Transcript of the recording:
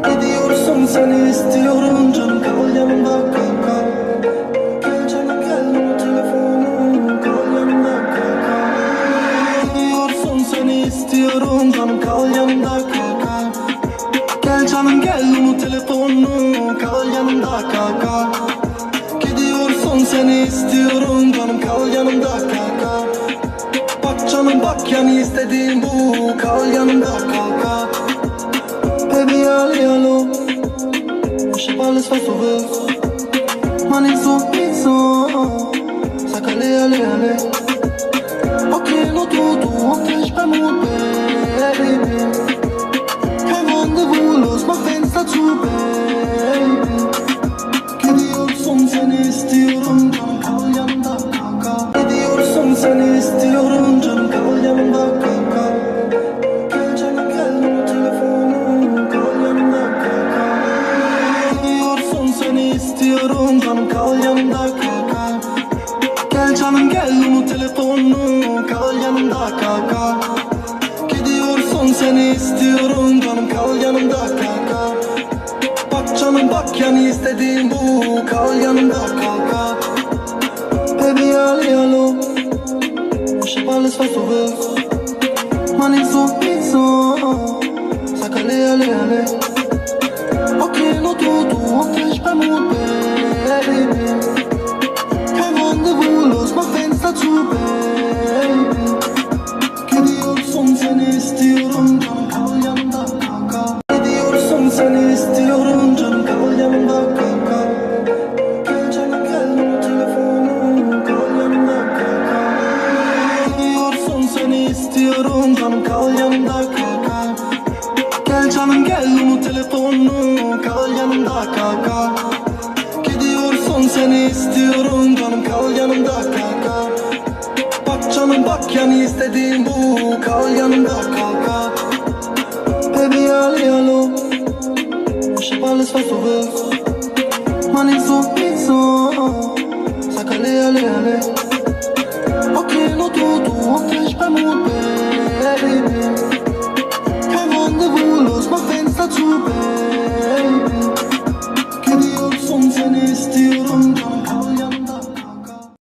Gidiyorsun seni istiyorum canım kal yanımda kal kal. Gel canım gel telefonu kal yanımda kal kal. Gidiyorsun seni istiyorum canım kal yanımda kal kal. Gel canım gel unut telefonunu kal yanımda kal kal. Gidiyorsun seni istiyorum canım kal yanımda kal kal. Bak canım bak yani istediğim bu kal yanımda kal kal. Baby allez allô, je parle sauveuse. Man insouciant, ça calait allez allez. Ok no tudo, ontem pas mon baby. Kein Rendezvous los, mach Fenster zu baby. Gidiyorsun seni istiyorum canım kal yanımda kal kal. Gidiyorsun seni istiyorum canım kal yanımda kal kal. Gel canım gel no telefonu kal yanımda kal kal. Gidiyorsun seni istiyorum canım kal yanımda kal kal. Gel canım gel no telefonu kal yanımda kal kal. Gidiyorsun seni istiyorum canım kal yanımda kal kal. Bak canım bak yani istediğim bu kal yanımda kal kal. Baby allez allô, je parle sauveuse. Man insouciant, ça calait allez allez. Ok no tudo, ontem pas mon baby. Kein Rendezvous los, mach Fenster zu baby. Gidiyorsun seni istiyorum canım kal yanımda kal kal. Gidiyorsun seni istiyorum canım kal yanımda kal kal. Gel canım gel no telefonu kal yanımda kal kal. Gidiyorsun seni istiyorum canım kal yanımda kal kal. Gel canım gel no telefonu kal yanımda kal kal. Gidiyorsun seni istiyorum canım kal yanımda kal kal. Bak canım bak yani istediğim bu kal yanımda kal kal. Baby allez allô, je parle sauveuse. Man insouciant, ça calait allez allez. Ok no tudo, ontem pas mon baby.